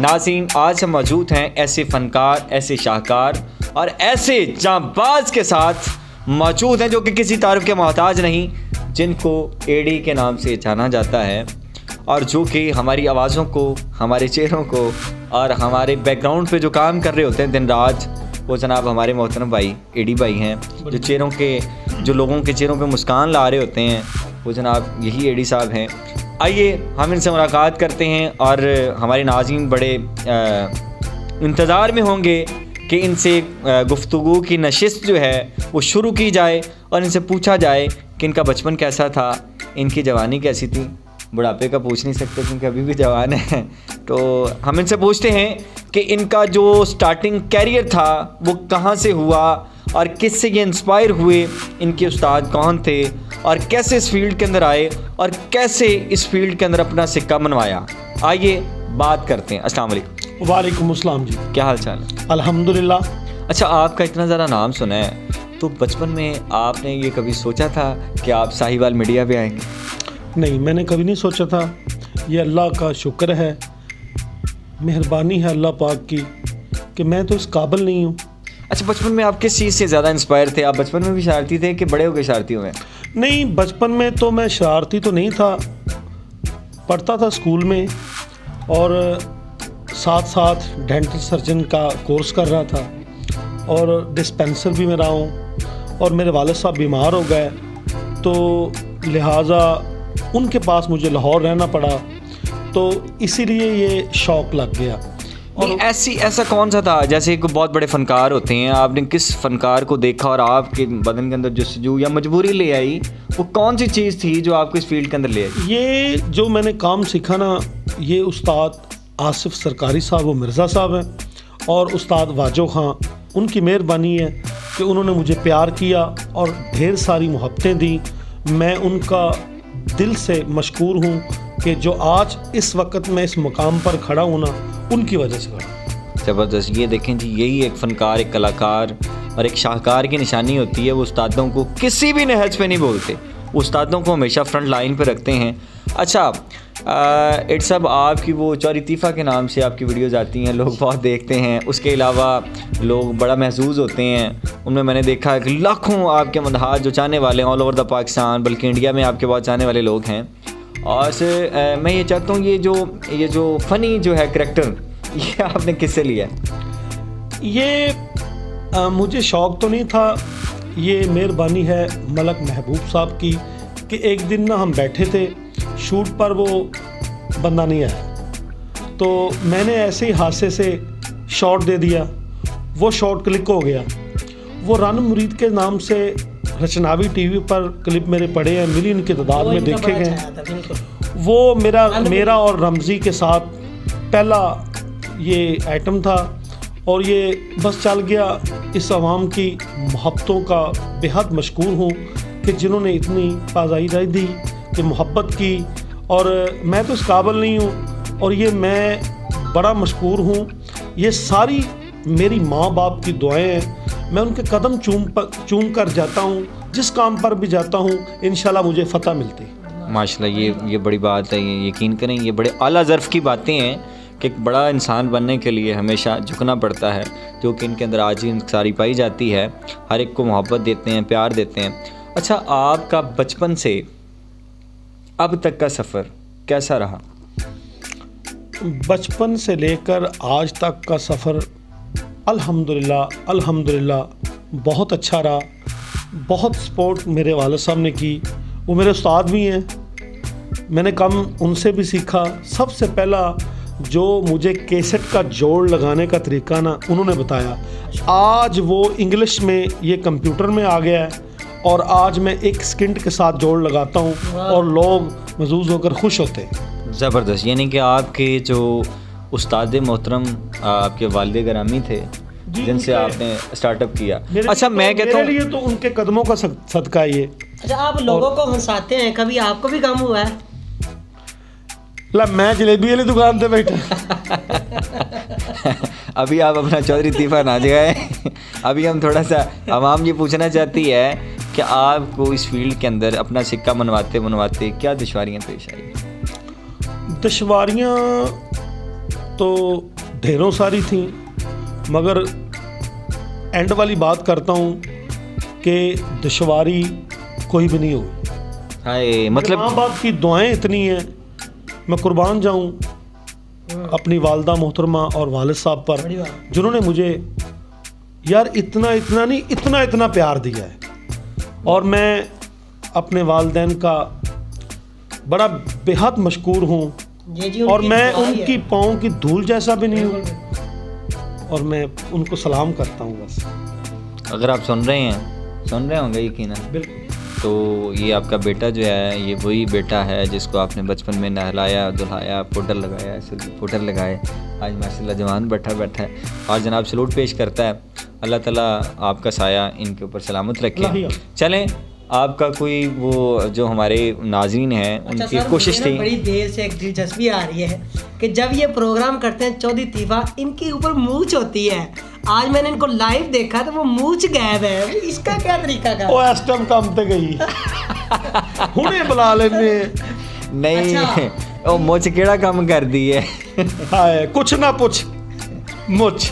नाज़रीन, आज हम मौजूद हैं ऐसे फ़नकार, ऐसे शाहकार और ऐसे जांबाज के साथ मौजूद हैं जो कि किसी तारीफ़ के मोहताज नहीं, जिनको एडी के नाम से जाना जाता है और जो कि हमारी आवाज़ों को, हमारे चेहरों को और हमारे बैकग्राउंड पे जो काम कर रहे होते हैं दिन रात, वो जनाब हमारे मोहतरम भाई एडी भाई हैं। जो लोगों के चेहरों पे मुस्कान ला रहे होते हैं, वो जनाब यही एडी साहब हैं। आइए हम इनसे मुलाकात करते हैं और हमारे नाज़रीन बड़े इंतज़ार में होंगे कि इनसे गुफ्तगू की नशिस्त जो है वो शुरू की जाए और इनसे पूछा जाए कि इनका बचपन कैसा था, इनकी जवानी कैसी थी। बुढ़ापे का पूछ नहीं सकते क्योंकि अभी भी जवान है। तो हम इनसे पूछते हैं कि इनका जो स्टार्टिंग कैरियर था वो कहाँ से हुआ और किससे ये इंस्पायर हुए, इनके उस्ताद कौन थे और कैसे इस फील्ड के अंदर आए और कैसे इस फील्ड के अंदर अपना सिक्का मनवाया। आइए बात करते हैं। अस्सलाम वालेकुम। वालेकुम अस्सलाम जी, क्या हाल चाल है? अल्हम्दुलिल्लाह। अच्छा, आपका इतना ज़्यादा नाम सुना है, तो बचपन में आपने ये कभी सोचा था कि आप साहिवाल मीडिया पे आएंगे? नहीं, मैंने कभी नहीं सोचा था। ये अल्लाह का शुक्र है, मेहरबानी है अल्लाह पाक की कि मैं तो इस काबिल नहीं हूँ। अच्छा, बचपन में आप किस चीज़ से ज़्यादा इंस्पायर थे? आप बचपन में भी शरारती थे कि बड़े होकर शरारती हुए? नहीं, बचपन में तो मैं शरारती तो नहीं था, पढ़ता था स्कूल में और साथ साथ डेंटल सर्जन का कोर्स कर रहा था और डिस्पेंसर भी में रहा हूँ। और मेरे वालिद साहब बीमार हो गए तो लिहाजा उनके पास मुझे लाहौर रहना पड़ा, तो इसीलिए ये शौक़ लग गया। और ऐसा कौन सा था, जैसे कोई बहुत बड़े फ़नकार होते हैं, आपने किस फ़नकार को देखा और आपके बदन के अंदर जस्तजू या मजबूरी ले आई, वो कौन सी चीज़ थी जो आपको इस फील्ड के अंदर ले आई? ये जो मैंने काम सीखा ना, ये उस्ताद आसिफ सरकारी साहब वो मिर्ज़ा साहब हैं और उस्ताद वाजो खां, उनकी मेहरबानी है कि उन्होंने मुझे प्यार किया और ढेर सारी मोहब्बतें दी। मैं उनका दिल से मशकूर हूँ कि जो आज इस वक्त मैं इस मुकाम पर खड़ा हूँ ना, उनकी वजह से खड़ा। ज़बरदस्त। ये देखें जी, यही एक फ़नकार, एक कलाकार और एक शाहकार की निशानी होती है। वो उस्तादों को किसी भी नहज पे नहीं बोलते, वो उस्तादों को हमेशा फ्रंट लाइन पे रखते हैं। अच्छा, इट्स सब आपकी वो चौरी तीफ़ा के नाम से आपकी वीडियोज़ आती हैं, लोग बहुत देखते हैं। उसके अलावा लोग बड़ा महसूस होते हैं, उनमें मैंने देखा कि लाखों आपके मदहात जो चाहने वाले हैं ऑल ओवर द पाकिस्तान, बल्कि इंडिया में आपके बहुत चाहने वाले लोग हैं। और मैं ये चाहता हूँ ये जो फ़नी जो है करैक्टर, ये आपने किससे लिया? ये मुझे शौक़ तो नहीं था, ये मेहरबानी है मलक महबूब साहब की कि एक दिन ना हम बैठे थे शूट पर, वो बंदा नहीं आया तो मैंने ऐसे ही हादसे से शॉट दे दिया, वो शॉट क्लिक हो गया। वो रन मुरीद के नाम से रचनावी टीवी पर क्लिप मेरे पड़े हैं, मिलियन की तादाद में देखे गए। वो मेरा और रमज़ी के साथ पहला ये आइटम था और ये बस चल गया। इस आवाम की मोहब्बतों का बेहद मशकूर हूँ कि जिन्होंने इतनी पाज़ाइदाई दी कि मोहब्बत की, और मैं तो इस काबिल नहीं हूँ और ये मैं बड़ा मशकूर हूँ। ये सारी मेरी माँ बाप की दुआएं हैं, मैं उनके कदम चूम कर जाता हूँ, जिस काम पर भी जाता हूँ इंशाल्लाह मुझे फ़तह मिलती। माशाल्लाह, ये बड़ी बात है। ये यकीन करें, ये बड़े आला ज़र्फ़ की बातें हैं कि एक बड़ा इंसान बनने के लिए हमेशा झुकना पड़ता है, जो कि इनके अंदर आज ही सारी पाई जाती है। हर एक को मोहब्बत देते हैं, प्यार देते हैं। अच्छा, आपका बचपन से अब तक का सफ़र कैसा रहा? बचपन से लेकर आज तक का सफ़र अल्हम्दुलिल्लाह बहुत अच्छा रहा। बहुत सपोर्ट मेरे वालिद साहब ने की, वो मेरे उस्ताद भी हैं, मैंने कम उनसे भी सीखा। सबसे पहला जो मुझे कैसेट का जोड़ लगाने का तरीका ना उन्होंने बताया, आज वो इंग्लिश में ये कंप्यूटर में आ गया है और आज मैं एक स्किंट के साथ जोड़ लगाता हूँ और लोग महसूस होकर खुश होते हैं। ज़बरदस्त। यानी कि आपके जो उस्ताद मोहतरम आपके वालिद गिरामी थे जिनसे आपने स्टार्टअप किया। अच्छा, मैं कहता हूँ मेरे लिए तो उनके कदमों का सदका ये। अच्छा, आप लोगों को हंसाते हैं, कभी आपको भी गम हुआ है? ला, मैं जलेबी वाली दुकान पे बैठा। अभी आप अपना चौधरी तीफ़ा ना जगाएं। अभी हम थोड़ा सा आवाम ये पूछना चाहती है कि आपको इस फील्ड के अंदर अपना सिक्का मनवाते क्या दुश्वारियाँ पेश आई? दुश्वारियाँ तो ढेरों सारी थी, मगर एंड वाली बात करता हूँ कि दुश्वारी कोई भी नहीं हुई। हाय मतलब माँ बाप की दुआएं इतनी हैं, मैं कुर्बान जाऊँ अपनी वालदा मोहतरमा और वालिद साहब पर, जिन्होंने मुझे यार इतना इतना नहीं इतना इतना प्यार दिया है। और मैं अपने वालिदैन का बड़ा बेहद मशकूर हूँ, और मैं उनकी पाँव की धूल जैसा भी नहीं हूँ, और मैं उनको सलाम करता हूँ बस। अगर आप सुन रहे होंगे यकीनन, बिल्कुल। तो ये आपका बेटा जो है, ये वही बेटा है जिसको आपने बचपन में नहलाया धुलाया, पाउडर लगाया, पाउडर लगाए, आज माशाल्लाह जवान बैठा है और जनाब सलूट पेश करता है। अल्लाह ताला आपका साया इनके ऊपर सलामत रखे। चलें, आपका कोई वो जो हमारे नाज़रीन हैं उनकी कोशिश थी। बड़ी देर से एक दिलचस्पी आ रही है कि जब ये प्रोग्राम करते हैं चौधरी तीफा, इनके ऊपर मूंछ होती है। आज मैंने इनको लाइव देखा तो वो मूंछ गायब है, इसका क्या तरीका का? वो इस टाइम काम ते गई हुणे बुला लेने नहीं। अच्छा। ओ मुझ केड़ा काम कर दी है। हाय कुछ ना पुछ, मुझ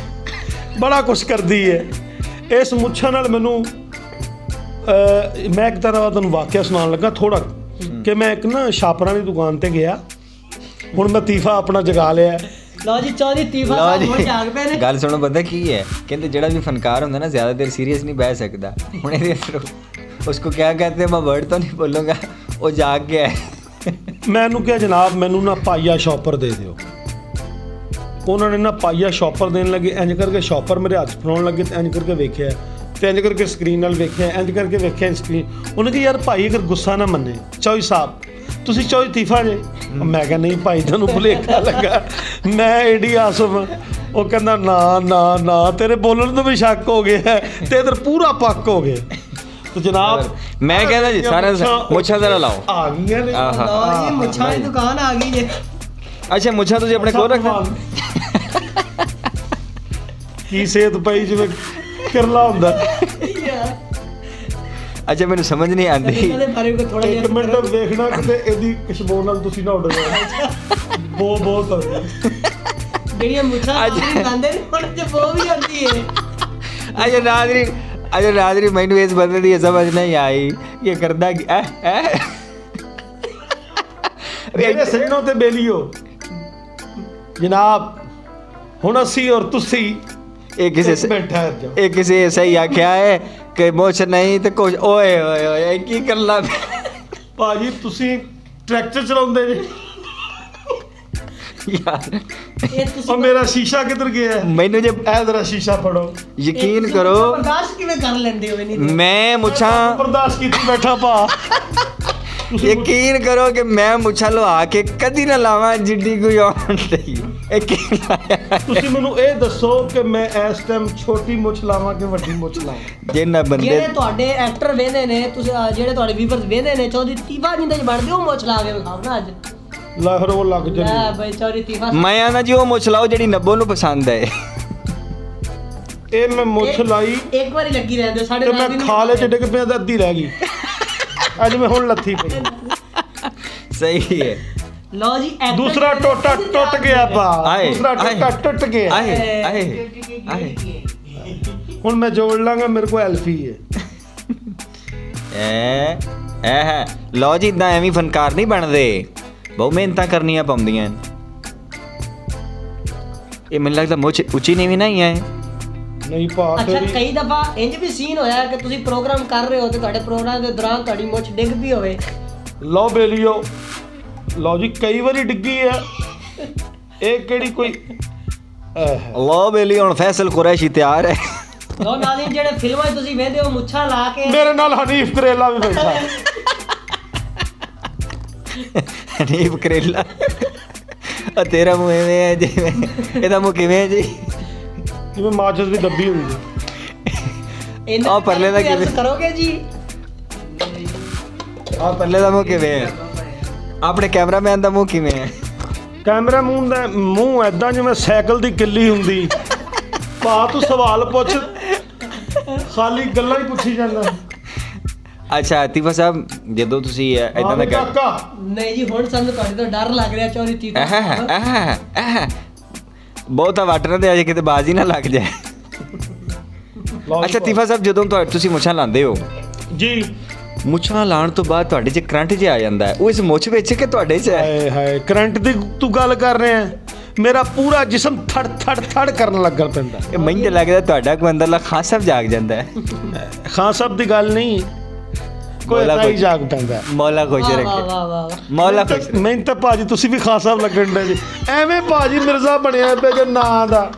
बड़ा कुछ कर दी है इस मुच्छा नाल। मैनू मैं एक तरह का तुहानूं वाकिया सुनान लगा थोड़ा कि मैं एक ना छापरां दी दुकान ते गया, हुण मैं तीफा अपना जगा लिया। लो जी चौधरी तीफा साहब मुझ जाग पे ने। गल सुनो, पता की है, कहते जेड़ा भी फनकार होंदा ना ज़्यादा देर सीरियस नहीं बह सकता। हुण इहदे अंदर उसको क्या कहते हैं, मैं वर्ड तो नहीं बोलूँगा, वो जाग गया है। मैनू क्या जनाब, मैनू ना पाइया शॉपर दे दिओ। उन्होंने ना पाइया शॉपर देन लगे, इंज करके शॉपर मेरे हत्थ फड़ाउण लगे, तो इंज करके वेखिया, तो इंज करके स्क्रीन नाल वेखिया, इंज करके वेखिया स्क्रीन। उन्होंने कहा यार भाई अगर गुस्सा ना मन्ने, चौधरी साहब तुसी चौधरी तीफा जे? मैं कहा नहीं भाई तुहानूं भुलेखा लगा, मैं एडी आसम। वो कहंदा ना ना ना तेरे बोलण तो भी शक हो गया है, ते इधर पूरा पक हो गया। तो जनाब मैं कहता जी सारे मुच्छा जरा लाओ, आ गई ने। लो जी मुच्छा की दुकान आ गई है। अच्छा मुच्छा तुझे अपने कोल रखना की सेहत पई जिवें किरला हुंदा। अच्छा मैंने समझ नहीं आती। एक मिनट देखना कि ਇਹਦੀ ਖੁਸ਼ਬੂ ਨਾਲ ਤੁਸੀਂ ਨਾ ਉੱਡ ਜਾਓ। ਬਹੁਤ ਆਉਂਦੀ ਜਿਹੜੀਆਂ ਮੁੱਛਾਂ ਆਂਦੇ ਨੇ ਹੁਣ ਤੇ ਉਹ ਵੀ ਆਉਂਦੀ ਹੈ। अच्छा नाज़रीन मैनू इस बंदे दी समझ नहीं आई, ये करदा मेरे सजनों ते बेलियो जनाब, हुण असी और तुसी एक किसी सही आख्या है कि मोछ नहीं तो कुछ ओए ओए ओए की करला। भाजी तुसी ट्रैक्टर चलाउंदे जे यार, और मेरा शीशा किधर गया है? मैनू जे ए जरा शीशा फड़ो। यकीन करो बर्दाश्त किवें कर लेंदे हो? नहीं मैं मुच्छा बर्दाश्त कीती बैठा पा। यकीन करो कि मैं मुच्छा लवा के कदी ना लावां जिड्डी कोई आउण दी। ਤੁਸੀਂ ਮੈਨੂੰ ਇਹ ਦੱਸੋ ਕਿ ਮੈਂ ਇਸ ਟਾਈਮ ਛੋਟੀ ਮੁੱਛ ਲਾਵਾਂ ਕਿ ਵੱਡੀ ਮੁੱਛ ਲਾਵਾਂ? ਜਿੰਨਾ ਬੰਦੇ ਜਿਹੜੇ ਤੁਹਾਡੇ ਐਕਟਰ ਵੇਂਦੇ ਨੇ, ਤੁਸੀਂ ਜਿਹੜੇ ਤੁਹਾਡੇ ਵੀਵਰਸ ਵੇਂਦੇ ਨੇ, ਚੌਧਰੀ तीफा ਜਿੰਦੇ ਚ ਬਣਦੇ ਉਹ ਮੁੱਛ ਲਾ ਕੇ ਵਿਖਾਓ ਨਾ ਅੱਜ। ਲੈ ਫਿਰ ਉਹ ਲੱਗ ਲੈ ਬਈ ਚੌਧਰੀ तीफा ਮੈਂ ਆਣਾ ਜੀ ਉਹ ਮੁੱਛ ਲਾਓ ਜਿਹੜੀ ਨੱਬੋ ਨੂੰ ਪਸੰਦ ਹੈ। ਇਹ ਮੈਂ ਮੁੱਛ ਲਾਈ ਇੱਕ ਵਾਰੀ ਲੱਗੀ ਰਹਿੰਦੇ ਸਾਡੇ ਤੇ ਮੈਂ ਖਾਲੇ ਚ ਡਿੱਗ ਪਿਆ ਤਾਂ ਅੱਧੀ ਰਹਿ ਗਈ। ਅੱਜ ਮੈਂ ਹੁਣ ਲੱਥੀ ਪਈ। ਸਹੀ ਹੈ। लो जी दूसरा टोटा टूट गया पा, दूसरा टोटा टूट गया। हुण मैं जोड़ लांगा, मेरे को हेल्प ही है। लो जी इदा एवं फनकार नहीं बनते, बहुत मेहनत करनिया पाउंदियां। ये मैनूं लगदा मुझ उची नहीं भी नहीं है नहीं पा। अच्छा कई दफा इंज भी सीन होया कि तुसी प्रोग्राम कर रहे हो ते तुहाडे प्रोग्राम दे दौरान तुहाडी मुੱਛ डिग भी होवे। लो बेलियो लो जी कई बारी डिग्गी है। एक केड़ी कोई लो बेली हुण फैसल कुरैशी तैयार है। लो नाज़रीन जेड़े फिल्मां च तुसी वेंदे हो मुੱਛਾਂ ला के, मेरे नाल हनीफ करेला भी बैठा। हनीफ करेला और तेरा मुंह एवें है जिवें ਇਹਦਾ मुंह किवें जी जिवें माचिस दी डब्बी हुंदी। इन्ना परले दा किवें करोगे जी? आ परले दा मुंह किवें है? ਆਪਣੇ ਕੈਮਰਾਮੈਨ ਦਾ ਮੂੰਹ ਕਿਵੇਂ ਹੈ? ਕੈਮਰਾ ਮੂੰਹ ਐਦਾਂ ਜਿਵੇਂ ਸਾਈਕਲ ਦੀ ਕਿੱਲੀ ਹੁੰਦੀ। ਭਾ ਤੂੰ ਸਵਾਲ ਪੁੱਛ, ਖਾਲੀ ਗੱਲਾਂ ਹੀ ਪੁੱਛੀ ਜਾਂਦਾ। ਅੱਛਾ तीफा ਸਾਹਿਬ ਜਦੋਂ ਤੁਸੀਂ ਇਦਾਂ ਦਾ ਨਹੀਂ ਜੀ ਹੁਣ ਸਾਨੂੰ ਤੁਹਾਡੇ ਤੋਂ ਡਰ ਲੱਗ ਰਿਹਾ ਚੌਧਰੀ तीफा। ਬਹੁਤਾ ਵੱਟ ਨਾ ਦੇ ਅਜੇ ਕਿਤੇ ਬਾਜ਼ ਹੀ ਨਾ ਲੱਗ ਜਾਏ। ਅੱਛਾ ਤੀਫਾ ਸਾਹਿਬ, ਜਦੋਂ ਤੁਸੀਂ ਮੁੱਛਾਂ ਲਾਉਂਦੇ ਹੋ ਜੀ, ਮੁੱਛਾਂ ਲਾਉਣ ਤੋਂ ਬਾਅਦ ਤੁਹਾਡੇ 'ਚ ਕਰੰਟ ਜਿਹਾ ਆ ਜਾਂਦਾ ਹੈ, ਉਹ ਇਸ ਮੁੱਛ ਵਿੱਚ ਕਿ ਤੁਹਾਡੇ 'ਚ ਹੈ? ਹਾਏ ਹਾਏ, ਕਰੰਟ ਦੀ ਤੂੰ ਗੱਲ ਕਰ ਰਿਹਾ, ਮੇਰਾ ਪੂਰਾ ਜਿਸਮ ਥੜ ਥੜ ਥੜ ਕਰਨ ਲੱਗ ਪੈਂਦਾ। ਇਹ ਮੈਨੂੰ ਤਾਂ ਲੱਗਦਾ ਤੁਹਾਡਾ ਕੋਈ ਅੰਦਰਲਾ ਖਾਂ ਸਾਹਿਬ ਜਾਗ ਜਾਂਦਾ ਹੈ। ਖਾਨ ਸਾਹਿਬ ਦੀ ਗੱਲ ਨਹੀਂ, ਕੋਈ ਮੌਲਾ ਤਾਂ ਹੀ ਖੁਸ਼- ਜਾਗ ਪੈਂਦਾ। ਮੌਲਾ ਖੁਸ਼ ਵਾਹ ਰੱਖੇ, ਵਾਹ ਵਾਹ ਵਾਹ। ਮੌਲਾ ਖੁਸ਼ ਰੱਖੇ। ਮੈਨੂੰ ਤਾਂ ਭਾਜੀ ਤੁਸੀਂ ਵੀ ਖਾਨ ਸਾਹਿਬ ਲੱਗਣ ਡੇ ਜੀ, ਐਵੇਂ ਭਾਜੀ ਮਿਰਜ਼ਾ ਬਣਿਆ ਪਿਆ ਜੋ ਨਾਂ ਦਾ।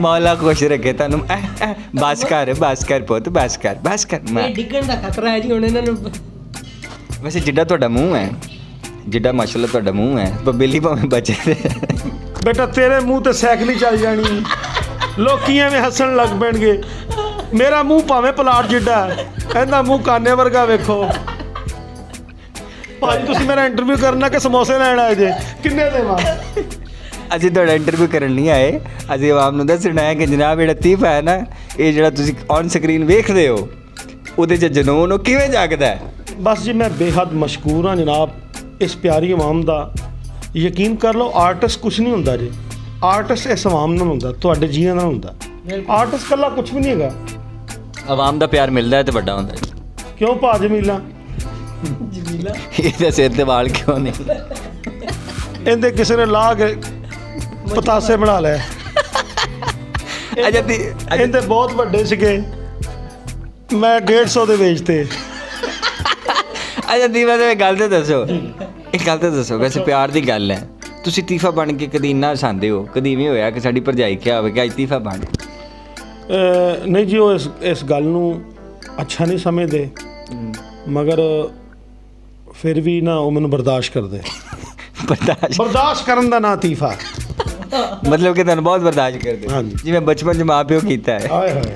ਮੌਲਾ ਖੁਸ਼ ਰੱਖੇ ਤੁਹਾਨੂੰ। ਬਸ ਕਰ ਪੁੱਤ, ਬਸ ਕਰ ਮੈਂ। ਇਹ ਡਿੱਗਣ ਦਾ ਖਤਰਾ ਹੈ ਜੀ ਹੁਣ ਇਹਨਾਂ ਨੂੰ। ਵੈਸੇ ਜਿੱਡਾ ਤੁਹਾਡਾ ਮੂੰਹ ਹੈ, ਜਿੱਡਾ ਮਾਸ਼ਾਅੱਲਾ ਤੁਹਾਡਾ ਮੂੰਹ ਹੈ, ਬੇਲੀ ਭਾਵੇਂ ਬਚੇ ਤੇ ਬੇਟਾ ਤੇਰੇ ਮੂੰਹ ਤੇ ਸਾਈਕਲ ਹੀ ਚੱਲ ਜਾਣੀ, ਲੋਕੀ ਐਵੇਂ ਹੱਸਣ ਲੱਗ ਪੈਣਗੇ। ਮੇਰਾ ਮੂੰਹ ਭਾਵੇਂ ਪਲਾਟ ਜਿੱਡਾ, ਇਹਦਾ ਮੂੰਹ ਕਾਨੇ ਵਰਗਾ ਵੇਖੋ। ਭਾਜੀ ਤੁਸੀਂ ਮੇਰਾ ਇੰਟਰਵਿਊ ਕਰਨਾ ਕਿ ਸਮੋਸੇ ਲੈਣ ਆਏ ਜੇ? ਕਿੰਨੇ ਦੇਵਾਂ? ਅਸੀਂ ਤੁਹਾਡਾ ਇੰਟਰਵਿਊ ਕਰਨ ਨਹੀਂ ਆਏ, ਅਸੀਂ ਆਵਾਮ ਨੂੰ ਦੱਸਣਾ ਹੈ ਕਿ ਜਨਾਬ ਜਿਹੜਾ ਤੀਫਾ ਹੈ ਨਾ, ਇਹ ਜਿਹੜਾ ਤੁਸੀਂ ਔਨ ਸਕਰੀਨ ਵੇਖਦੇ ਹੋ, ਉਹਦੇ 'ਚ ਜਨੂਨ ਉਹ ਕਿਵੇਂ ਜਾਗਦਾ ਹੈ। ਬਸ ਜੀ ਮੈਂ ਬੇਹੱਦ ਮਸ਼ਕੂਰ ਹਾਂ ਜਨਾਬ ਇਸ ਪਿਆਰੀ ਆਵਾਮ ਦਾ। ਯਕੀਨ ਕਰ ਲਓ, ਆਰਟਿਸਟ ਕੁਛ ਨਹੀਂ ਹੁੰਦਾ ਜੀ, ਆਰਟਿਸਟ ਇਸ ਆਵਾਮ ਨਾਲ ਹੁੰਦਾ, ਤੁਹਾਡੇ ਜੀਆਂ ਨਾਲ ਹੁੰਦਾ। ਆਰਟਿਸਟ ਇਕੱਲਾ ਕੁਛ ਵੀ ਨਹੀਂ ਹੈਗਾ। ਆਵਾਮ ਦਾ ਪਿਆਰ ਮਿਲਦਾ ਹੈ ਤੇ ਵੱਡਾ ਹੁੰਦਾ ਹੈ। ਕਿਉਂ ਭਾ ਜਮੀਲਾ? ਜਮੀਲਾ ਇਹਦੇ ਸਿਰ ਤੇ ਵਾਲ ਕਿਉਂ ਨਹੀਂ? ਇਹਦੇ ਕਿਸੇ ਨੇ ਲਾ ਕੇ ਪਤਾਸੇ ਬਣਾ ਲਏ। ਇਹਦੇ ਬਹੁਤ ਵੱਡੇ ਸੀਗੇ, ਮੈਂ 150 ਦੇ ਵੇਚਤੇ। ਅੱਛਾ ਤੀਫਾ ਸਾਹਿਬ, ਗੱਲ ਤੇ ਦੱਸੋ, ਇੱਕ ਗੱਲ ਤਾਂ ਦੱਸੋ, ਵੈਸੇ ਪਿਆਰ ਦੀ ਗੱਲ ਹੈ, ਤੁਸੀਂ ਤੀਫਾ ਬਣ ਕੇ ਕਦੀ ਇੰਨਾ ਹਸਾਉਂਦੇ ਹੋ, ਕਦੀ ਇਵੇਂ ਹੋਇਆ ਕਿ ਸਾਡੀ ਭਰਜਾਈ ਕਿਹਾ ਹੋਵੇ ਕਿ ਅੱਜ ਤੀਫਾ ਬਣ? ਨਹੀਂ ਜੀ, ਉਹ ਇਸ ਗੱਲ ਨੂੰ ਅੱਛਾ ਨਹੀਂ ਸਮਝਦੇ, ਮਗਰ ਫਿਰ ਵੀ ਨਾ ਉਹ ਮੈਨੂੰ ਬਰਦਾਸ਼ਤ ਕਰਦੇ। ਬਰਦਾਸ਼ਤ ਕਰਨ ਦਾ ਨਾਂ ਤੀਫਾ। ਮਤਲਬ ਕਿ ਤੁਹਾਨੂੰ ਬਹੁਤ ਬਰਦਾਸ਼ਤ ਕਰਦੇ, ਹਾਂਜੀ। ਜਿਵੇਂ ਬਚਪਨ 'ਚ ਮਾਂ ਪਿਓ ਕੀਤਾ ਹੈ। ਹਾਏ ਹਾਏ,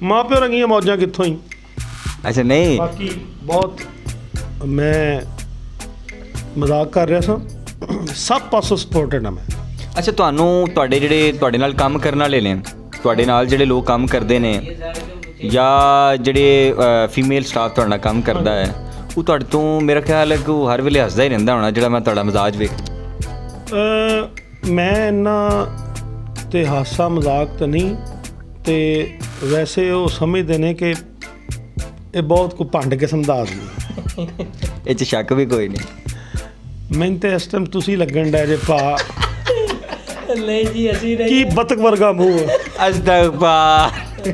ਮਾਂ ਪਿਓ ਰੰਗੀਆਂ ਮੌਜਾਂ ਕਿੱਥੋਂ ਹੀ। ਅੱਛਾ ਨਹੀਂ, ਬਾਕੀ ਬਹੁਤ ਮੈਂ ਮਜ਼ਾਕ ਕਰ ਰਿਹਾ ਸਾਂ, ਸਭ ਪਾਸੋਂ ਸਪੋਰਟਡ ਹਾਂ ਮੈਂ। ਅੱਛਾ ਤੁਹਾਨੂੰ ਤੁਹਾਡੇ ਨਾਲ ਕੰਮ ਕਰਨ ਵਾਲੇ ਨੇ, ਤੁਹਾਡੇ ਨਾਲ ਜਿਹੜੇ ਲੋਕ ਕੰਮ ਕਰਦੇ ਨੇ, ਜਾਂ ਜਿਹੜੇ ਫੀਮੇਲ ਸਟਾਫ ਤੁਹਾਡੇ ਨਾਲ ਕੰਮ ਕਰਦਾ ਹੈ, ਉਹ ਤੁਹਾਡੇ ਤੋਂ ਮੇਰਾ ਖਿਆਲ ਹੈ ਕਿ ਉਹ ਹਰ ਵੇਲੇ ਹੱਸਦਾ ਹੀ ਰਹਿੰਦਾ ਹੋਣਾ, ਜਿਹੜਾ ਮੈਂ ਤੁਹਾਡਾ ਮਜ਼ਾਜ ਵੇਖ। ਮੈਂ ਇੰਨਾ ਤੇ ਹਾਸਾ ਮਜ਼ਾਕ ਤਾਂ ਨਹੀਂ, ਤੇ ਵੈਸੇ ਉਹ ਸਮਝਦੇ ਨੇ ਕਿ ਇਹ ਬਹੁਤ ਕੋਈ ਭੰਡ ਕਿਸਮ ਦਾ ਆਦਮੀ। ਇਹ 'ਚ ਸ਼ੱਕ ਵੀ ਕੋਈ ਨਹੀਂ। ਮੈਨੂੰ ਤੇ ਇਸ ਟਾਈਮ ਤੁਸੀਂ ਲੱਗਣ ਡਿਆ ਜੇ ਭਾ, ਨਹੀਂ ਜੀ ਅਸੀਂ ਨਹੀਂ। ਕੀ ਬਤਕ ਵਰਗਾ ਮੂੰਹ ਹੈ। ਅਸਤਗਫਾਰ।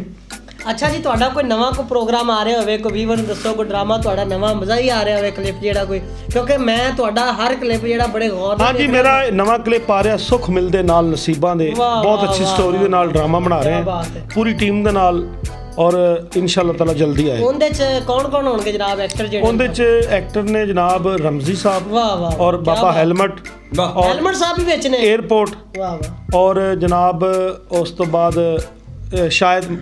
ਅੱਛਾ ਜੀ, ਤੁਹਾਡਾ ਕੋਈ ਨਵਾਂ ਕੋਈ ਪ੍ਰੋਗਰਾਮ ਆ ਰਿਹਾ ਹੋਵੇ, ਕੋਈ ਵੀਵਰ ਨੂੰ ਦੱਸੋ, ਕੋਈ ਡਰਾਮਾ ਤੁਹਾਡਾ ਨਵਾਂ ਮਜ਼ਾ ਹੀ ਆ ਰਿਹਾ ਹੋਵੇ, ਕਲਿੱਪ ਜਿਹੜਾ ਕੋਈ, ਕਿਉਂਕਿ ਮੈਂ ਤੁਹਾਡਾ ਹਰ ਕਲਿੱਪ ਜਿਹੜਾ ਬੜੇ ਗੌਰ ਨਾਲ ਹਾਂਜੀ, ਮੇਰਾ ਨਵਾਂ ਕਲਿੱਪ ਆ ਰਿਹਾ, ਸੁੱਖ ਮਿਲਦੇ ਨਾਲ ਨਸੀਬਾਂ ਦੇ, ਬਹੁਤ ਅੱਛੀ ਸਟੋਰੀ ਦੇ ਨਾਲ ਡਰਾਮਾ ਬਣਾ ਰਹੇ ਹਾਂ ਪੂਰੀ ਟੀਮ ਦੇ ਨਾਲ, ਔਰ ਇਨਸ਼ਾਅੱਲਾ ਤਾਲਾ ਜਲਦੀ ਆਏ। ਉਹਦੇ ਚ ਕੌਣ ਕੌਣ ਹੋਣਗੇ ਜਨਾਬ ਐਕਟਰ ਜਿਹੜੇ? ਉਹਦੇ ਚ ਐਕਟਰ ਨੇ ਜਨਾਬ ਰਮਜ਼ੀ ਸਾਹਿਬ, ਵਾਹ ਵਾਹ, ਔਰ ਬਾਬਾ ਹੈਲਮਟ, ਹੈਲਮਟ ਸਾਹਿਬ ਵੀ ਵਿੱਚ ਨੇ, 에ਅਰਪੋਰਟ, ਵਾਹ ਵਾਹ, ਔਰ ਜਨਾਬ ਉਸ ਤੋਂ ਬਾਅਦ ਸ਼ਾਇਦ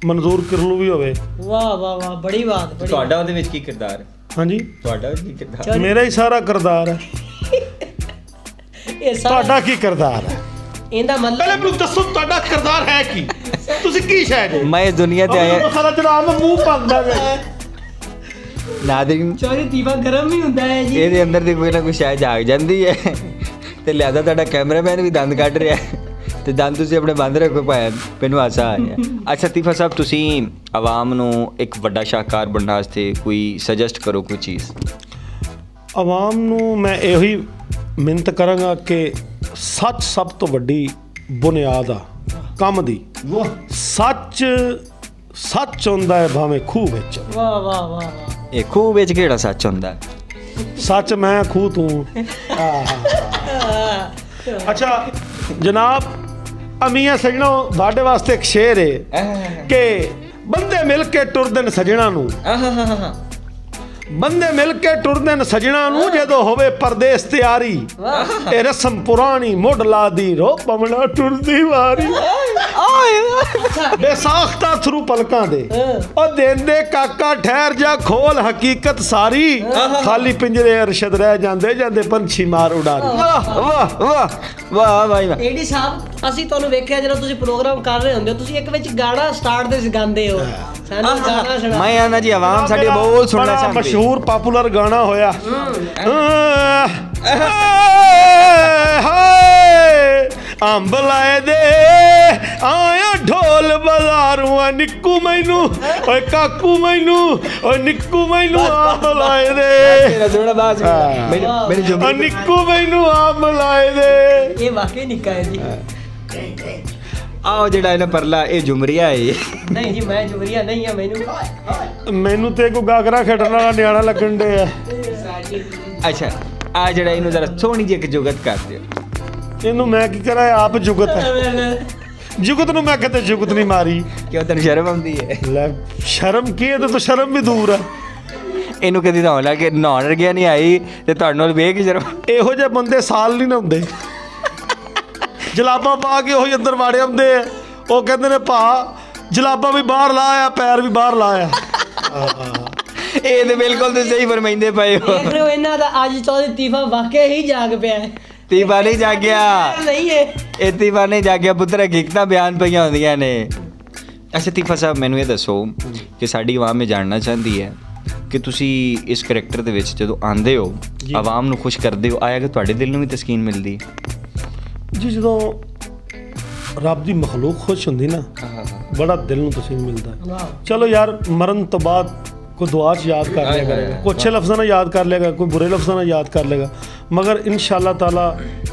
ਮਨਜ਼ੂਰ ਕਿਰਲੂ ਵੀ ਹੋਵੇ। ਵਾਹ ਵਾਹ ਵਾਹ, ਬੜੀ ਬਾਤ, ਬੜੀ। ਤੁਹਾਡਾ ਉਹਦੇ ਵਿੱਚ ਕੀ ਕਿਰਦਾਰ ਹੈ? ਹਾਂਜੀ, ਤੁਹਾਡਾ ਕੀ ਕਿਰਦਾਰ? ਮੇਰਾ ਹੀ ਸਾਰਾ ਕਿਰਦਾਰ ਹੈ। ਇਹ ਸਾਰਾ ਤੁਹਾਡਾ ਕੀ ਕਿਰਦਾਰ ਹੈ? ਇਹਦਾ ਪਹਿਲੇ ਮਤਲਬ ਮੈਨੂੰ ਦੱਸੋ ਤੁਹਾਡਾ ਕਿਰਦਾਰ ਹੈ ਕੀ? ਤੁਸੀਂ ਕੀ ਸ਼ਾਇਦ ਮੈਂ ਇਸ ਦੁਨੀਆ ਤੇ ਆਇਆ ਸਾਰਾ ਜਨਾਬ ਦਾ ਮੂੰਹ ਭੰਦਾ ਗਿਆ। ਨਾਦਰੀਨ, ਚੋਰੀ ਦੀਵਾ ਗਰਮ ਵੀ ਹੁੰਦਾ ਹੈ ਜੀ। ਇਹਦੇ ਅੰਦਰ ਦੀ ਕੋਈ ਨਾ ਕੋਈ ਸ਼ਾਇਦ ਜਾਗ ਜਾਂਦੀ ਹੈ, ਤੇ ਲਿਆਦਾ ਤੁਹਾਡਾ ਕੈਮਰਾਮੈਨ ਵੀ ਦੰਦ ਕੱਢ ਰਿਹਾ ਹੈ, ਤੇ ਦੰਦ ਤੁਸੀਂ ਆਪਣੇ ਬੰਦ ਰੱਖੋ ਭਾਇਆ, ਮੈਨੂੰ ਹਾਸਾ ਆ ਗਿਆ। ਅੱਛਾ ਤੀਫਾ ਸਾਹਿਬ, ਤੁਸੀਂ ਆਵਾਮ ਨੂੰ ਇੱਕ ਵੱਡਾ ਸ਼ਾਹਕਾਰ ਬਣਨ ਵਾਸਤੇ ਕੋਈ ਸੁਜੈਸਟ ਕਰੋ ਕੋਈ ਚੀਜ਼। ਆਵਾਮ ਨੂੰ ਮੈਂ ਇਹੀ ਮਿਹਨਤ ਕਰਾਂਗਾ ਕਿ ਸੱਚ ਸਭ ਤੋਂ ਵੱਡੀ ਬੁਨਿਆਦ ਆ ਕੰਮ ਦੀ। ਸੱਚ ਹੁੰਦਾ ਹੈ ਭਾਵੇਂ ਖੂਹ ਵਿੱਚ। ਵਾਹ ਵਾਹ ਵਾਹ ਵਾਹ, ਇਹ ਖੂਹ ਵਿੱਚ ਕਿਹੜਾ ਸੱਚ ਹੁੰਦਾ? ਸੱਚ ਮੈਂ ਖੂਹ ਤੂੰ। ਅੱਛਾ ਜਨਾਬ, ਅਮੀਆਂ ਸਜਣੋ, ਤੁਹਾਡੇ ਵਾਸਤੇ ਇੱਕ ਸ਼ੇਰ ਹੈ ਕਿ ਬੰਦੇ ਮਿਲ ਕੇ ਟੁਰਦੇ ਨੇ ਸਜਣਾ ਨੂੰ, ਬੰਦੇ ਮਿਲ ਕੇ ਟੁਰਦੇ ਨੇ ਸਜਣਾ ਨੂੰ, ਜਦੋਂ ਹੋਵੇ ਪਰਦੇਸ ਤਿਆਰੀ, ਇਹ ਰਸਮ ਪੁਰਾਣੀ ਮੁੱਢ ਲਾ ਦੀ, ਰੋ ਪਵਣਾ ਟੁਰਦੀ ਵਾਰੀ, ਬੇਸਾਖਤਾ ਥਰੂ ਪਲਕਾਂ ਦੇ, ਉਹ ਦੇਂਦੇ ਕਾਕਾ ਠਹਿਰ ਜਾ, ਖੋਲ ਹਕੀਕਤ ਸਾਰੀ, ਖਾਲੀ ਪਿੰਜਰੇ ਅਰਸ਼ਦ ਰਹਿ ਜਾਂਦੇ, ਜਾਂਦੇ ਪੰਛੀ ਮਾਰ ਉਡਾਰੀ। ਵਾਹ ਵਾਹ ਵਾਹ ਵਾਹ ਵਾਹ ਵਾਹ। ਏਡੀ ਸਾਹਿਬ, ਅਸੀਂ ਤੁਹਾਨੂੰ ਵੇਖਿਆ ਜਦੋਂ ਤੁਸੀਂ ਪ੍ਰੋਗਰਾਮ ਕਰ ਰਹੇ ਹੁੰਦੇ ਹੋ, ਤੁਸੀਂ ਇੱਕ ਵਿੱਚ ਗਾਣਾ ਸਟਾਰਟ ਦੇ ਗਾਉਂਦੇ ਹੋ, ਸਾਨੂੰ ਗਾਣਾ ਸੁਣਾ। ਮੈਂ ਆਨਾ ਜੀ, ਆਵਾਮ ਸਾਡੀ ਬਹੁਤ ਸੁਣਨਾ ਚਾਹੁੰਦੀ। ਮਸ਼ਹੂਰ ਪਾਪੂਲਰ ਗਾਣਾ ਹੋਇਆ, अंब लाए दे आया ढोल बाजारों निक्कू मैनू ओए काकू मैनू ओए निक्कू मैनू अंब लाए दे निक्कू मैनू अंब लाए दे। ये वाकई निक्का है जी। आओ जेड़ा इन्हें परला ये जुमरिया है। नहीं जी मैं जुमरिया नहीं है मैनू ते को गागरा खटन वाला न्याणा लगन डे है। अच्छा आ जेड़ा इन्हू जरा सोहनी जी एक जुगत कर दियो। इनू मैं की करा आप जुगत है जुगत नू मैं कहते जुगत नहीं मारी क्यों तेन शर्म आती है? ले शर्म की है तो शर्म भी दूर है। इनू कदी नहाउण लगे नहाउण गया नहीं आई ते तुहाडे नाल वेख के शर्म। ਇਹੋ ਜਿਹੇ ਬੰਦੇ ਸਾਲ ਨਹੀਂ ਨਹਾਉਂਦੇ ਜਲਾਬਾਂ ਪਾ ਕੇ ਉਹੀ ਅੰਦਰ ਵਾੜੇ ਆਉਂਦੇ ਆ ਉਹ ਕਹਿੰਦੇ ਨੇ ਭਾ ਜਲਾਬਾਂ ਵੀ ਬਾਹਰ ਲਾਇਆ ਪੈਰ ਵੀ ਬਾਹਰ ਲਾਇਆ। ਇਹ ਤੇ ਬਿਲਕੁਲ ਤੇ ਸਹੀ ਫਰਮਾਈਂਦੇ ਪਏ ਹੋ। देख रहे हो इन्हां दा आज चौधरी तीफा वाकई ही जाग पिया है। तीफा नहीं जागया नहीं है ਇਹ तीफा नहीं जागया ਪੁੱਤਰ ਹਕੀਕਤਾਂ ਬਿਆਨ ਪਈਆਂ ਹੁੰਦੀਆਂ ਨੇ। ਅੱਛਾ तीफा ਸਾਹਿਬ ਮੈਨੂੰ ਇਹ ਦੱਸੋ ਕਿ ਸਾਡੀ ਆਵਾਮ ਇਹ ਜਾਣਨਾ ਚਾਹੁੰਦੀ ਹੈ ਕਿ ਤੁਸੀਂ ਇਸ ਕਰੈਕਟਰ ਦੇ ਵਿੱਚ ਜਦੋਂ ਆਉਂਦੇ ਹੋ ਆਵਾਮ ਨੂੰ ਖੁਸ਼ ਕਰਦੇ ਹੋ ਆਇਆ ਕਿ ਤੁਹਾਡੇ ਦਿਲ ਨੂੰ ਵੀ ਤਸਕੀਨ ਮਿਲਦੀ? ਜੀ ਜਦੋਂ ਰੱਬ ਦੀ ਮਖਲੂਕ ਖੁਸ਼ ਹੁੰਦੀ ਨਾ ਬੜਾ ਦਿਲ ਨੂੰ ਤਸਕੀਨ ਮਿਲਦਾ। ਚਲੋ ਯਾਰ ਮਰਨ ਤੋਂ ਬਾਅਦ ਕੋਈ ਦੁਆ 'ਚ ਯਾਦ ਕਰ ਲਿਆ ਕਰੇਗਾ ਕੋਈ ਅੱਛੇ ਲਫ਼ਜ਼ਾਂ ਨਾਲ ਯਾਦ ਕਰ ਲੇਗਾ ਕੋਈ ਬੁਰੇ ਲਫ਼ਜ਼ਾਂ ਨਾਲ ਯਾਦ ਕਰ ਲੇਗਾ ਮਗਰ ਇਨਸ਼ਾਅੱਲਾ ਤਾਲਾ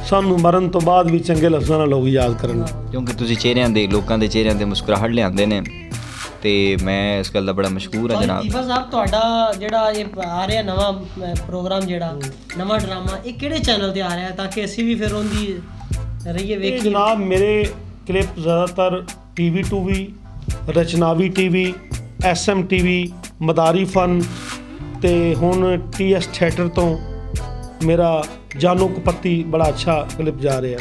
ਸਾਨੂੰ ਮਰਨ ਤੋਂ ਬਾਅਦ ਵੀ ਚੰਗੇ ਲਫ਼ਜ਼ਾਂ ਨਾਲ ਲੋਕ ਯਾਦ ਕਰਨਗੇ ਕਿਉਂਕਿ ਤੁਸੀਂ ਚਿਹਰਿਆਂ ਦੇ ਲੋਕਾਂ ਦੇ ਚਿਹਰਿਆਂ ਤੇ ਮੁਸਕਰਾਹਟ ਲਿਆਉਂਦੇ ਨੇ ਤੇ ਮੈਂ ਇਸ ਗੱਲ ਦਾ ਬੜਾ ਮਸ਼ਕੂਰ ਹਾਂ ਜਨਾਬ। तीफा साहब ਤੁਹਾਡਾ ਜਿਹੜਾ ਇਹ ਆ ਰਿਹਾ ਨਵਾਂ ਪ੍ਰੋਗਰਾਮ ਜਿਹੜਾ ਨਵਾਂ ਡਰਾਮਾ ਇਹ ਕਿਹੜੇ ਚੈਨਲ ਤੇ ਆ ਰਿਹਾ ਤਾਂ ਕਿ ਅਸੀਂ ਵੀ ਫਿਰ ਉਹਦੀ ਰਹੀਏ ਵੇਖੀਏ? ਜਨਾਬ ਮੇਰੇ ਕਲਿੱਪ ਜ਼ਿਆਦਾਤਰ TV2 ਵੀ ਰਚਨਾਵੀ TV SM TV ਮਦਾਰੀ ਫਨ ਤੇ ਹੁਣ TS ਥੀਏਟਰ ਤੋਂ ਮੇਰਾ ਜਾਨੂ ਕਪੱਤੀ ਬੜਾ ਅੱਛਾ ਕਲਿੱਪ ਜਾ ਰਿਹਾ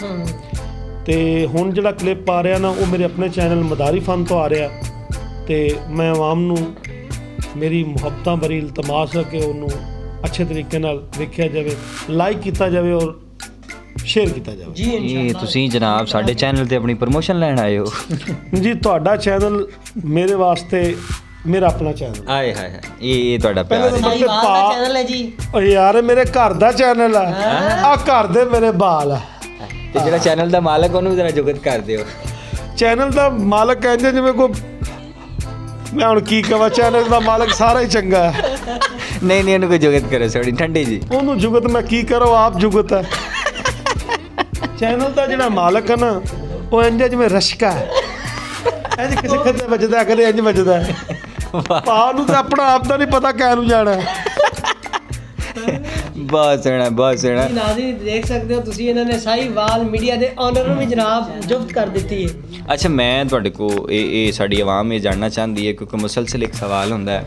ਤੇ ਹੁਣ ਜਿਹੜਾ ਕਲਿੱਪ ਆ ਰਿਹਾ ਨਾ ਉਹ ਮੇਰੇ ਆਪਣੇ ਚੈਨਲ ਮਦਾਰੀ ਫਨ ਤੋਂ ਆ ਰਿਹਾ ਤੇ ਮੈਂ ਆਵਾਮ ਨੂੰ ਮੇਰੀ ਮੁਹੱਬਤਾਂ ਭਰੀ ਇਲਤਮਾਸ ਹੈ ਕਿ ਉਹਨੂੰ ਅੱਛੇ ਤਰੀਕੇ ਨਾਲ ਵੇਖਿਆ ਜਾਵੇ ਲਾਈਕ ਕੀਤਾ ਜਾਵੇ ਔਰ ਸ਼ੇਅਰ ਕੀਤਾ ਜਾਵੇ। ਜੀ ਇਹ ਤੁਸੀਂ ਜਨਾਬ ਸਾਡੇ ਚੈਨਲ ਤੇ ਆਪਣੀ ਪ੍ਰਮੋਸ਼ਨ ਲੈਣ ਆਏ ਹੋ? ਜੀ ਤੁਹਾਡਾ ਚੈਨਲ ਮੇਰੇ ਵਾਸਤੇ ਮੇਰਾ ਆਪਣਾ ਚੈਨਲ ਆਏ ਹਾਏ ਹਾਏ ਇਹ ਤੁਹਾਡਾ ਪਿਆਰ ਹੈ। ਚੈਨਲ ਹੈ ਜੀ ਓ ਯਾਰ ਮੇਰੇ ਘਰ ਦਾ ਚੈਨਲ ਆ ਆ ਘਰ ਦੇ ਮੇਰੇ ਬਾਲ ਆ ਤੇ ਜਿਹੜਾ ਚੈਨਲ ਦਾ ਮਾਲਕ ਉਹਨੂੰ ਜ਼ਰਾ ਜੁਗਤ ਕਰ ਦਿਓ। ਚੈਨਲ ਦਾ ਮਾਲਕ ਕਹਿੰਦੇ ਜਿਵੇਂ ਕੋਈ ਮੈਂ ਹੁਣ ਕੀ ਕਹਾਂ ਚੈਨਲ ਦਾ ਮਾਲਕ ਸਾਰਾ ਹੀ ਚੰਗਾ ਹੈ। ਨਹੀਂ ਨਹੀਂ ਇਹਨੂੰ ਕੋਈ ਜੁਗਤ ਕਰੋ ਥੋੜੀ ਠੰਡੀ ਜੀ। ਉਹਨੂੰ ਜੁਗਤ ਮੈਂ ਕੀ ਕਰਾਂ ਆਪ ਜੁਗਤ ਹੈ। ਚੈਨਲ ਦਾ ਜਿਹੜਾ ਮਾਲਕ ਹੈ ਨਾ ਉਹ ਇੰਜ ਜਿਵੇਂ ਰਸ਼ਕਾ ਹੈ ਇੰਜ ਕਿਸੇ ਖੱਤੇ ਵੱਜਦਾ ਕਦੇ ਇੰਜ ਵੱਜਦਾ ਭਾ ਨੂੰ ਤਾਂ ਆਪਣਾ ਆਪ ਦਾ ਨਹੀਂ ਪਤਾ ਕਹਿ ਨੂੰ ਜਾਣਾ। ਬਹੁਤ ਸੋਹਣਾ ਨਾਜ਼ਰੀਨ ਦੇਖ ਸਕਦੇ ਹੋ ਤੁਸੀਂ ਇਹਨਾਂ ਨੇ ਸਾਹੀਵਾਲ ਮੀਡੀਆ ਦੇ ਓਨਰ ਨੂੰ ਵੀ ਜਨਾਬ ਜ਼ਬਤ ਕਰ ਦਿੱਤੀ ਹੈ। ਅੱਛਾ ਮੈਂ ਤੁਹਾਡੇ ਕੋ ਇਹ ਸਾਡੀ ਆਵਾਮ ਇਹ ਜਾਣਨਾ ਚਾਹੁੰਦੀ ਹੈ ਕਿਉਂਕਿ ਮੁਸਲਸਲ ਇੱਕ ਸਵਾਲ ਹੁੰਦਾ ਹੈ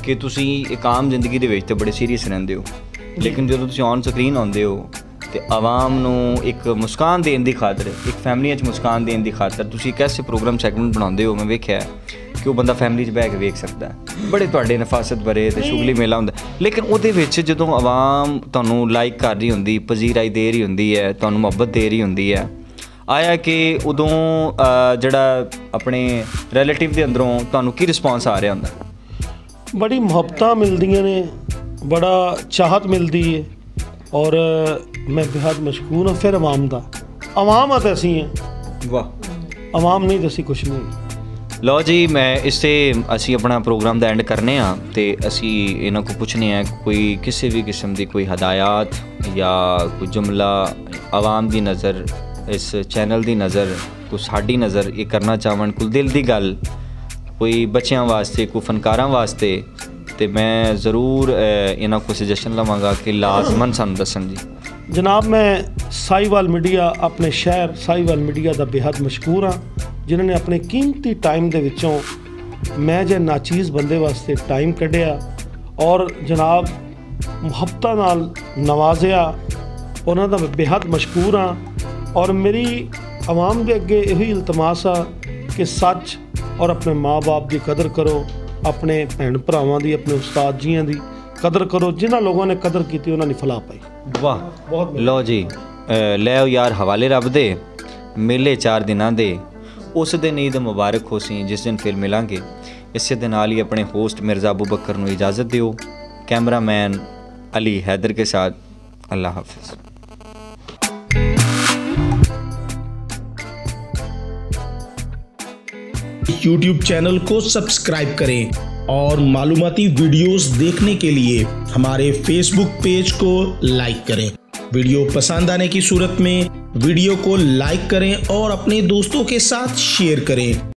ਕਿ ਤੁਸੀਂ ਇੱਕ ਆਮ ਜ਼ਿੰਦਗੀ ਦੇ ਵਿੱਚ ਤਾਂ ਬੜੇ ਸੀਰੀਅਸ ਰਹਿੰਦੇ ਹੋ ਲੇਕਿਨ ਜਦੋਂ ਤੁਸੀਂ ਔਨ ਸਕਰੀਨ ਆਉਂਦੇ ਹੋ ਤੇ ਆਵਾਮ ਨੂੰ ਇੱਕ ਮੁਸਕਾਨ ਦੇਣ ਦੀ ਖਾਤਰ ਇੱਕ ਫੈਮਲੀਆਂ 'ਚ ਮੁਸਕਾਨ ਦੇਣ ਦੀ ਖਾਤਰ ਤੁਸੀਂ ਇੱਕ ਐਸੇ ਪ੍ਰੋਗਰਾਮ ਸੈਗਮੈਂਟ ਬਣਾਉਂਦੇ ਹੋ। ਮੈਂ ਵੇਖਿਆ ਕਿ ਉਹ ਬੰਦਾ ਫੈਮਿਲੀ 'ਚ ਬਹਿ ਕੇ ਵੇਖ ਸਕਦਾ ਬੜੇ ਤੁਹਾਡੇ ਨਫਾਸਤ ਭਰੇ ਤੇ ਸ਼ੁਗਲੀ ਮੇਲਾ ਹੁੰਦਾ ਲੇਕਿਨ ਉਹਦੇ ਵਿੱਚ ਜਦੋਂ ਆਵਾਮ ਤੁਹਾਨੂੰ ਲਾਈਕ ਕਰ ਰਹੀ ਹੁੰਦੀ ਪਜ਼ੀਰਾਈ ਦੇ ਰਹੀ ਹੁੰਦੀ ਹੈ ਤੁਹਾਨੂੰ ਮੁਹੱਬਤ ਦੇ ਰਹੀ ਹੁੰਦੀ ਹੈ ਆਇਆ ਕਿ ਉਦੋਂ ਜਿਹੜਾ ਆਪਣੇ ਰਿਲੇਟਿਵ ਦੇ ਅੰਦਰੋਂ ਤੁਹਾਨੂੰ ਕੀ ਰਿਸਪੌਂਸ ਆ ਰਿਹਾ ਹੁੰਦਾ? ਬੜੀ ਮੁਹੱਬਤਾਂ ਮਿਲਦੀਆਂ ਨੇ ਬੜਾ ਚਾਹਤ ਮਿਲਦੀ ਹੈ ਔਰ ਮੈਂ ਬਹੁਤ ਮਸ਼ਕੂਰ ਹਾਂ ਫਿਰ ਆਵਾਮ ਦਾ ਆਵਾਮ ਆ ਤਾਂ ਅਸੀਂ ਹਾਂ ਵਾਹ ਆਵਾਮ ਨਹੀਂ ਤਾਂ ਅਸੀਂ ਕੁਛ ਨਹੀਂ। ਲਓ ਜੀ ਮੈਂ ਇਸੇ ਅਸੀਂ ਆਪਣਾ ਪ੍ਰੋਗਰਾਮ ਦਾ ਐਂਡ ਕਰਨੇ ਆ ਤੇ ਅਸੀਂ ਇਹਨਾਂ ਕੋ ਪੁੱਛਨੇ ਆ ਕੋਈ ਕਿਸੇ ਵੀ ਕਿਸਮ ਦੀ ਕੋਈ ਹਦਾਇਤ ਜਾਂ ਕੋਈ ਜੁਮਲਾ ਆਵਾਮ ਦੀ ਨਜ਼ਰ ਇਸ ਚੈਨਲ ਦੀ ਨਜ਼ਰ ਕੋਈ ਸਾਡੀ ਨਜ਼ਰ ਇਹ ਕਰਨਾ ਚਾਹਣ ਕੋਈ ਦਿਲ ਦੀ ਗੱਲ ਕੋਈ ਬੱਚਿਆਂ ਵਾਸਤੇ ਕੋਈ ਫਨਕਾਰਾਂ ਵਾਸਤੇ ਤੇ ਮੈਂ ਜ਼ਰੂਰ ਇਹਨਾਂ ਕੋ ਸੁਜੈਸ਼ਨ ਲਵਾਂਗਾ ਕਿ ਲਾਜ਼ਮਨ ਸਾਨੂੰ ਦੱਸਣ ਜੀ। ਜਨਾਬ ਮੈਂ ਸਾਹੀਵਾਲ ਮੀਡੀਆ ਆਪਣੇ ਸ਼ਹਿਰ ਸਾਹੀਵਾਲ ਮੀਡੀਆ ਦਾ ਬੇहद ਮਸ਼ਕੂਰ ਹਾਂ ਜਿਨ੍ਹਾਂ ਨੇ ਆਪਣੇ ਕੀਮਤੀ ਟਾਈਮ ਦੇ ਵਿੱਚੋਂ ਮੈਂ ਜੇ ਨਾਚੀਜ਼ ਬੰਦੇ ਵਾਸਤੇ ਟਾਈਮ ਕੱਢਿਆ ਔਰ ਜਨਾਬ ਮੁਹੱਬਤਾਂ ਨਾਲ ਨਵਾਜ਼ਿਆ ਉਹਨਾਂ ਦਾ ਬੇहद ਮਸ਼ਕੂਰ ਹਾਂ ਔਰ ਮੇਰੀ ਆਵਾਮ ਦੇ ਅੱਗੇ ਇਹੀ ਇਲਤਮਾਸ ਆ ਕਿ ਸੱਚ ਔਰ ਆਪਣੇ ਮਾਂ-ਬਾਪ ਦੀ ਕਦਰ ਕਰੋ ਆਪਣੇ ਭੈਣ ਭਰਾਵਾਂ ਦੀ ਆਪਣੇ ਉਸਤਾਦ ਜੀਆਂ ਦੀ ਕਦਰ ਕਰੋ ਜਿਨ੍ਹਾਂ ਲੋਕਾਂ ਨੇ ਕਦਰ ਕੀਤੀ ਉਹਨਾਂ ਨੇ ਫਲਾਹ ਪਾਈ। ਵਾਹ ਬਹੁਤ ਲਓ ਜੀ ਲੈ ਆਓ ਯਾਰ ਹਵਾਲੇ ਰੱਬ ਦੇ ਮੇਲੇ 4 ਦਿਨਾਂ ਦੇ ਉਸ ਦਿਨ ਈਦ ਮੁਬਾਰਕ ਹੋ ਸੀ ਜਿਸ ਦਿਨ ਫਿਰ ਮਿਲਾਂਗੇ। ਇਸੇ ਦੇ ਨਾਲ ਹੀ ਆਪਣੇ ਹੋਸਟ मिर्ज़ा अबू बकर ਨੂੰ इजाज़त ਦਿਓ। कैमरामैन अली हैदर के साथ अल्लाह हाफिज़। YouTube चैनल को सब्सक्राइब करें और मालूमाती वीडियोस देखने के लिए हमारे Facebook पेज को लाइक करें। वीडियो पसंद आने की सूरत में वीडियो को लाइक करें और अपने दोस्तों के साथ शेयर करें।